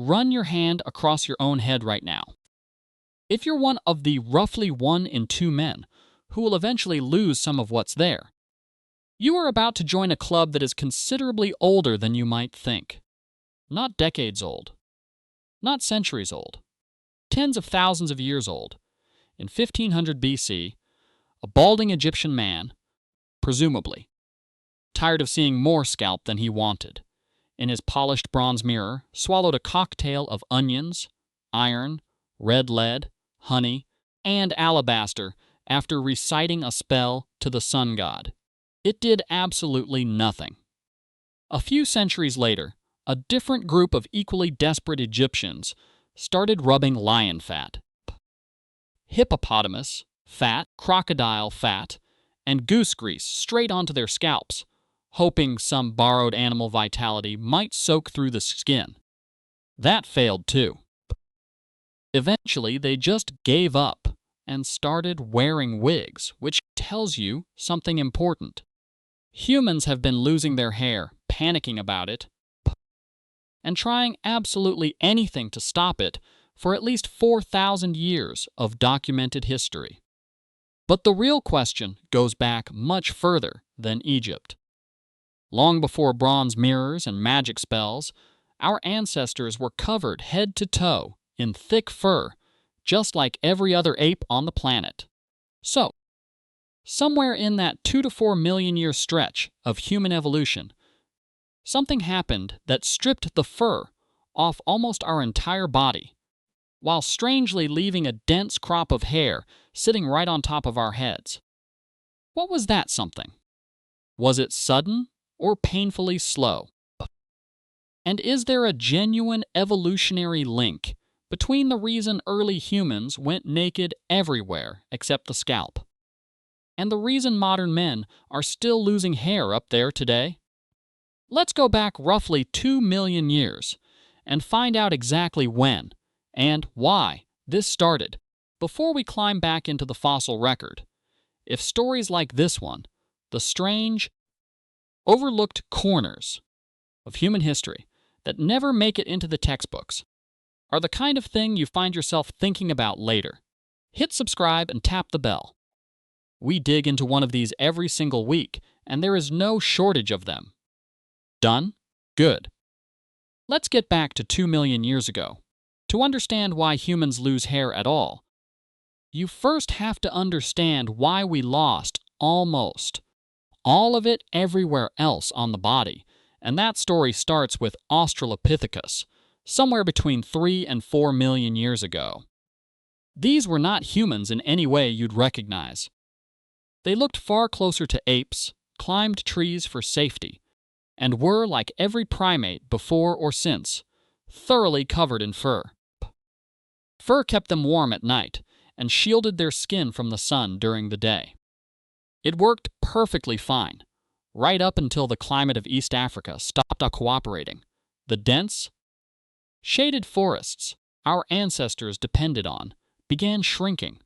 Run your hand across your own head right now. If you're one of the roughly 1 in 2 men who will eventually lose some of what's there, you are about to join a club that is considerably older than you might think. Not decades old, not centuries old, tens of thousands of years old. In 1500 BC, a balding Egyptian man, presumably, tired of seeing more scalp than he wanted, in his polished bronze mirror, swallowed a cocktail of onions, iron, red lead, honey, and alabaster after reciting a spell to the sun god. It did absolutely nothing. A few centuries later, a different group of equally desperate Egyptians started rubbing lion fat, hippopotamus fat, crocodile fat, and goose grease straight onto their scalps, hoping some borrowed animal vitality might soak through the skin. That failed too. Eventually, they just gave up and started wearing wigs, which tells you something important. Humans have been losing their hair, panicking about it, and trying absolutely anything to stop it for at least 4,000 years of documented history. But the real question goes back much further than Egypt. Long before bronze mirrors and magic spells, our ancestors were covered head to toe in thick fur, just like every other ape on the planet. So, somewhere in that 2 to 4 million year stretch of human evolution, something happened that stripped the fur off almost our entire body, while strangely leaving a dense crop of hair sitting right on top of our heads. What was that something? Was it sudden or painfully slow? And is there a genuine evolutionary link between the reason early humans went naked everywhere except the scalp, and the reason modern men are still losing hair up there today? Let's go back roughly 2 million years and find out exactly when and why this started before we climb back into the fossil record. If stories like this one, the strange, overlooked corners of human history that never make it into the textbooks, are the kind of thing you find yourself thinking about later, hit subscribe and tap the bell. We dig into one of these every single week, and there is no shortage of them. Done? Good. Let's get back to 2 million years ago. To understand why humans lose hair at all, you first have to understand why we lost almost all of it everywhere else on the body, and that story starts with Australopithecus, somewhere between 3 and 4 million years ago. These were not humans in any way you'd recognize. They looked far closer to apes, climbed trees for safety, and were, like every primate before or since, thoroughly covered in fur. Fur kept them warm at night and shielded their skin from the sun during the day. It worked perfectly fine, right up until the climate of East Africa stopped cooperating. The dense, shaded forests our ancestors depended on began shrinking,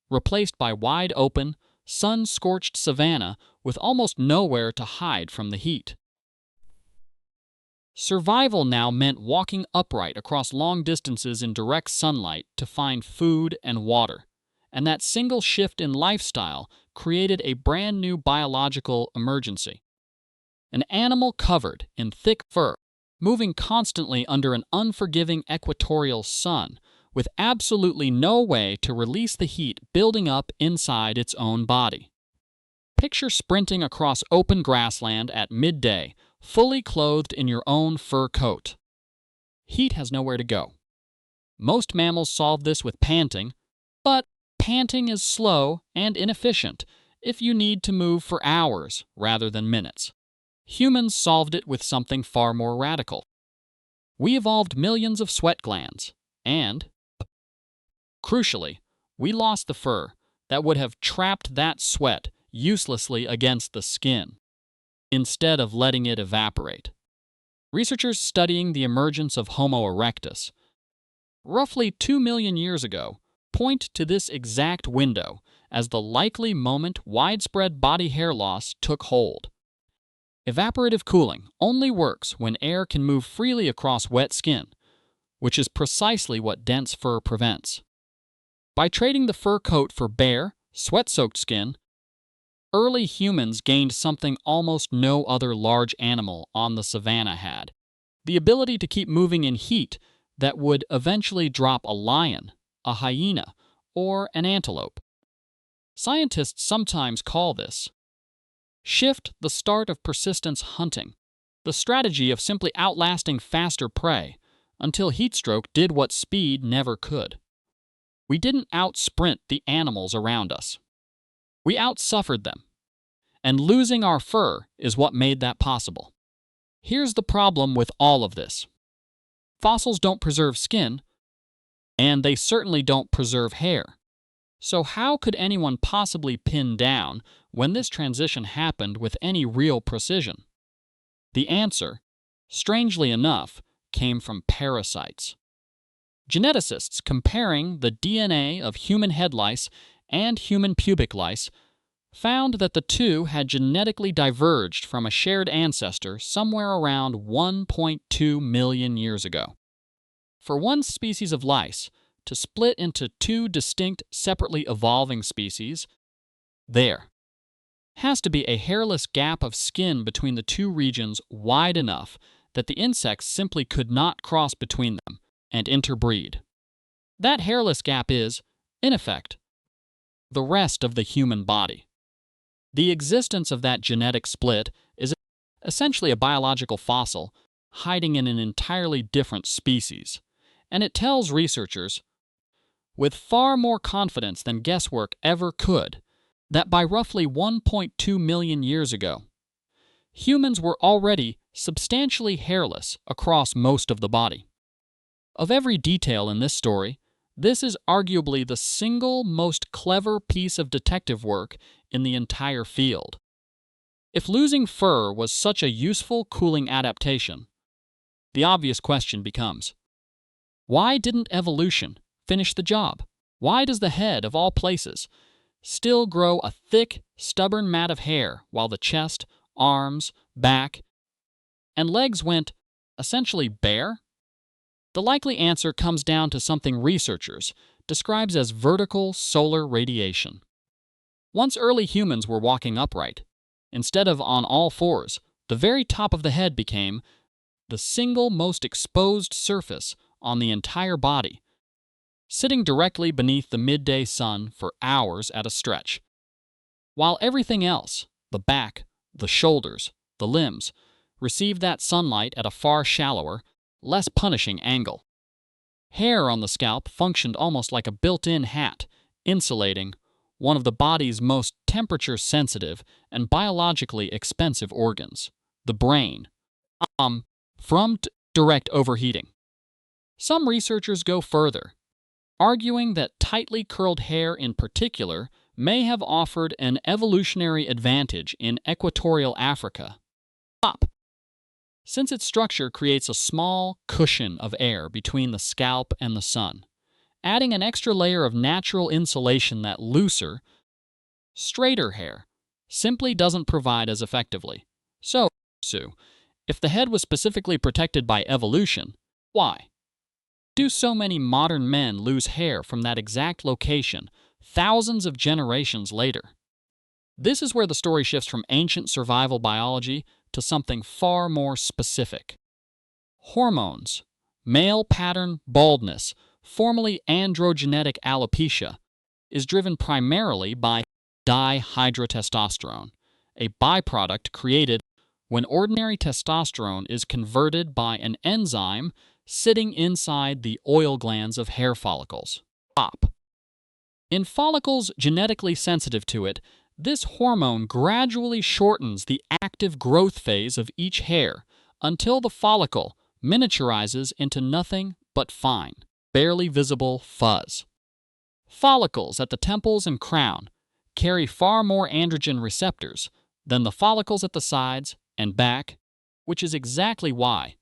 replaced by wide-open, sun-scorched savanna with almost nowhere to hide from the heat. Survival now meant walking upright across long distances in direct sunlight to find food and water, and that single shift in lifestyle created a brand new biological emergency. An animal covered in thick fur, moving constantly under an unforgiving equatorial sun, with absolutely no way to release the heat building up inside its own body. Picture sprinting across open grassland at midday, fully clothed in your own fur coat. Heat has nowhere to go. Most mammals solve this with panting, but panting is slow and inefficient if you need to move for hours rather than minutes. Humans solved it with something far more radical. We evolved millions of sweat glands, and, crucially, we lost the fur that would have trapped that sweat uselessly against the skin, instead of letting it evaporate. Researchers studying the emergence of Homo erectus, roughly 2 million years ago, point to this exact window as the likely moment widespread body hair loss took hold. Evaporative cooling only works when air can move freely across wet skin, which is precisely what dense fur prevents. By trading the fur coat for bare, sweat-soaked skin, early humans gained something almost no other large animal on the savanna had: the ability to keep moving in heat that would eventually drop a lion, a hyena, or an antelope. Scientists sometimes call this shift the start of persistence hunting, the strategy of simply outlasting faster prey until heat stroke did what speed never could. We didn't outsprint the animals around us. We outsuffered them. And losing our fur is what made that possible. Here's the problem with all of this. Fossils don't preserve skin, and they certainly don't preserve hair. So how could anyone possibly pin down when this transition happened with any real precision? The answer, strangely enough, came from parasites. Geneticists comparing the DNA of human head lice and human pubic lice found that the two had genetically diverged from a shared ancestor somewhere around 1.2 million years ago. For one species of lice to split into two distinct, separately evolving species, there has to be a hairless gap of skin between the two regions wide enough that the insects simply could not cross between them and interbreed. That hairless gap is, in effect, the rest of the human body. The existence of that genetic split is essentially a biological fossil hiding in an entirely different species, and it tells researchers, with far more confidence than guesswork ever could, that by roughly 1.2 million years ago, humans were already substantially hairless across most of the body. Of every detail in this story, this is arguably the single most clever piece of detective work in the entire field. If losing fur was such a useful cooling adaptation, the obvious question becomes, why didn't evolution finish the job? Why does the head, of all places, still grow a thick, stubborn mat of hair while the chest, arms, back, and legs went essentially bare? The likely answer comes down to something researchers describe as vertical solar radiation. Once early humans were walking upright, instead of on all fours, the very top of the head became the single most exposed surface on the entire body, sitting directly beneath the midday sun for hours at a stretch. While everything else, the back, the shoulders, the limbs, received that sunlight at a far shallower, less punishing angle. Hair on the scalp functioned almost like a built-in hat, insulating one of the body's most temperature-sensitive and biologically expensive organs, the brain, from direct overheating. Some researchers go further, arguing that tightly curled hair in particular may have offered an evolutionary advantage in equatorial Africa, since its structure creates a small cushion of air between the scalp and the sun, adding an extra layer of natural insulation that looser, straighter hair simply doesn't provide as effectively. So, if the head was specifically protected by evolution, why do so many modern men lose hair from that exact location thousands of generations later? This is where the story shifts from ancient survival biology to something far more specific. Hormones, male pattern baldness, formerly androgenetic alopecia, is driven primarily by dihydrotestosterone, a byproduct created when ordinary testosterone is converted by an enzyme sitting inside the oil glands of hair follicles. In follicles genetically sensitive to it, this hormone gradually shortens the active growth phase of each hair until the follicle miniaturizes into nothing but fine, barely visible fuzz. Follicles at the temples and crown carry far more androgen receptors than the follicles at the sides and back, which is exactly why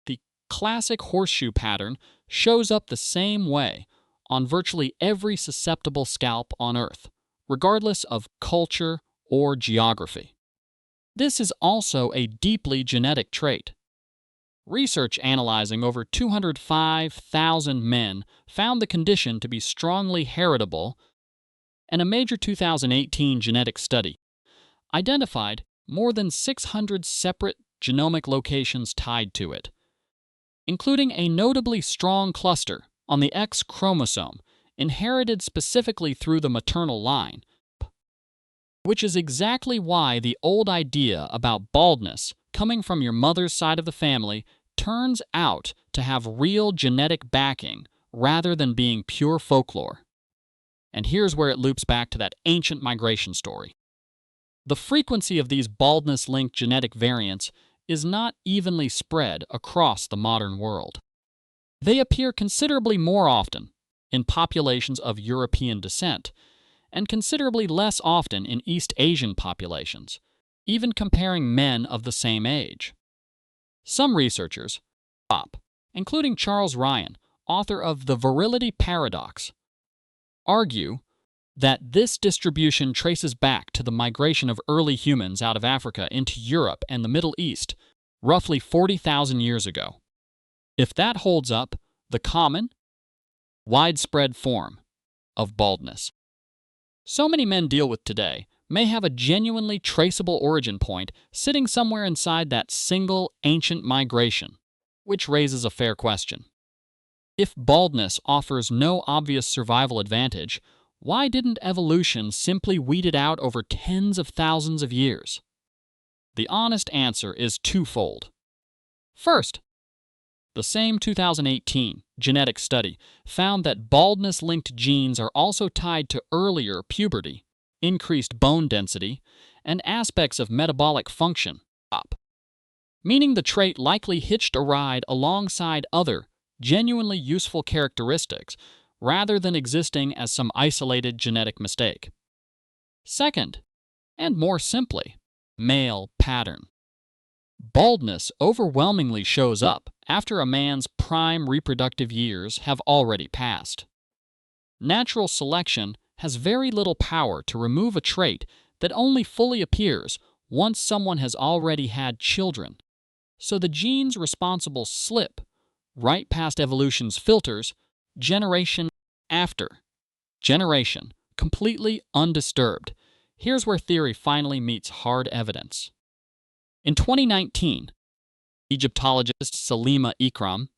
the classic horseshoe pattern shows up the same way on virtually every susceptible scalp on Earth, regardless of culture or geography. This is also a deeply genetic trait. Research analyzing over 205,000 men found the condition to be strongly heritable, and a major 2018 genetic study identified more than 600 separate genomic locations tied to it, including a notably strong cluster on the X chromosome inherited specifically through the maternal line, which is exactly why the old idea about baldness coming from your mother's side of the family turns out to have real genetic backing rather than being pure folklore. And here's where it loops back to that ancient migration story. The frequency of these baldness-linked genetic variants is not evenly spread across the modern world. They appear considerably more often in populations of European descent, and considerably less often in East Asian populations, even comparing men of the same age. Some researchers, including Charles Ryan, author of The Virility Paradox, argue that this distribution traces back to the migration of early humans out of Africa into Europe and the Middle East roughly 40,000 years ago. If that holds up, the common, widespread form of baldness so many men deal with today may have a genuinely traceable origin point sitting somewhere inside that single ancient migration, which raises a fair question. If baldness offers no obvious survival advantage, why didn't evolution simply weed it out over tens of thousands of years? The honest answer is twofold. First, the same 2018 genetic study found that baldness-linked genes are also tied to earlier puberty, increased bone density, and aspects of metabolic function, meaning the trait likely hitched a ride alongside other, genuinely useful characteristics rather than existing as some isolated genetic mistake. Second, and more simply, male pattern. Baldness overwhelmingly shows up after a man's prime reproductive years have already passed. Natural selection has very little power to remove a trait that only fully appears once someone has already had children, so the genes responsible slip right past evolution's filters generation after generation, completely undisturbed. Here's where theory finally meets hard evidence. In 2019, Egyptologist Salima Ikram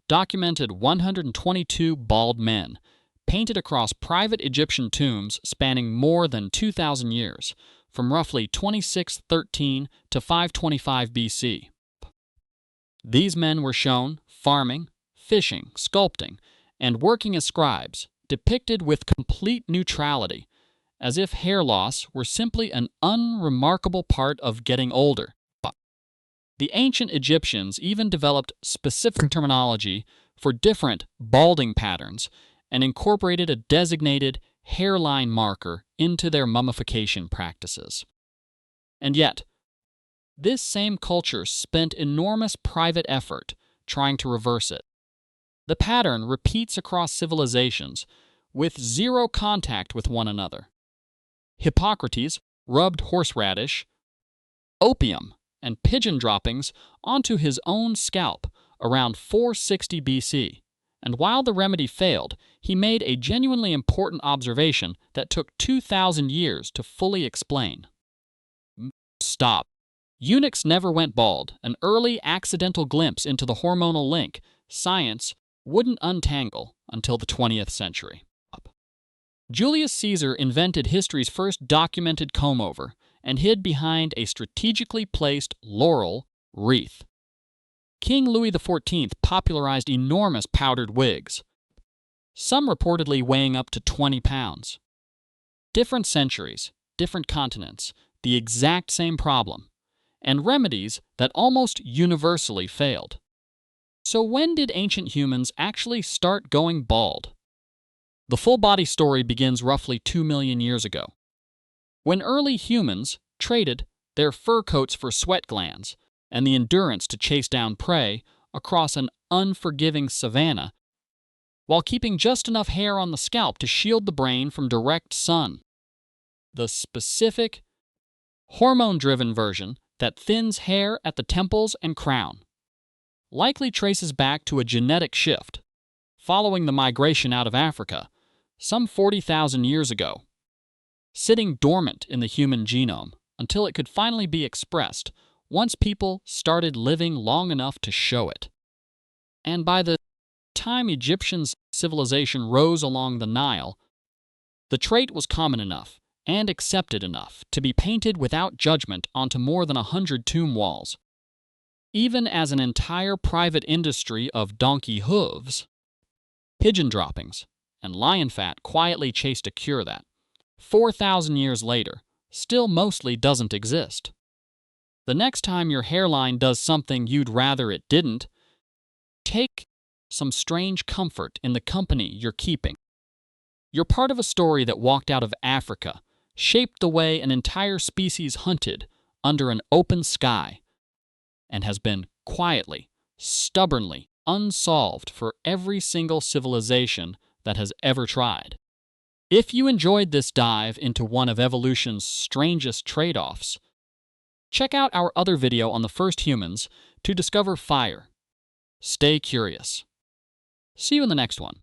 documented 122 bald men painted across private Egyptian tombs spanning more than 2,000 years, from roughly 2613 to 525 BC. These men were shown farming, fishing, sculpting, and working as scribes, depicted with complete neutrality, as if hair loss were simply an unremarkable part of getting older. The ancient Egyptians even developed specific terminology for different balding patterns and incorporated a designated hairline marker into their mummification practices. And yet, this same culture spent enormous private effort trying to reverse it. The pattern repeats across civilizations with zero contact with one another. Hippocrates rubbed horseradish, opium, and pigeon droppings onto his own scalp around 460 BC, and while the remedy failed, he made a genuinely important observation that took 2,000 years to fully explain. Stop. Eunuchs never went bald, an early accidental glimpse into the hormonal link science wouldn't untangle until the 20th century. Julius Caesar invented history's first documented comb-over and hid behind a strategically placed laurel wreath. King Louis XIV popularized enormous powdered wigs, some reportedly weighing up to 20 pounds. Different centuries, different continents, the exact same problem, and remedies that almost universally failed. So when did ancient humans actually start going bald? The full-body story begins roughly 2 million years ago, when early humans traded their fur coats for sweat glands and the endurance to chase down prey across an unforgiving savanna, while keeping just enough hair on the scalp to shield the brain from direct sun. The specific, hormone-driven version that thins hair at the temples and crown. likely traces back to a genetic shift following the migration out of Africa some 40,000 years ago, sitting dormant in the human genome until it could finally be expressed once people started living long enough to show it. And by the time Egyptian civilization rose along the Nile, the trait was common enough and accepted enough to be painted without judgment onto more than 100 tomb walls. Even as an entire private industry of donkey hooves, pigeon droppings, and lion fat quietly chased a cure that, 4,000 years later, still mostly doesn't exist. The next time your hairline does something you'd rather it didn't, take some strange comfort in the company you're keeping. You're part of a story that walked out of Africa, shaped the way an entire species hunted under an open sky, and has been quietly, stubbornly unsolved for every single civilization that has ever tried. If you enjoyed this dive into one of evolution's strangest trade-offs, check out our other video on the first humans to discover fire. Stay curious. See you in the next one.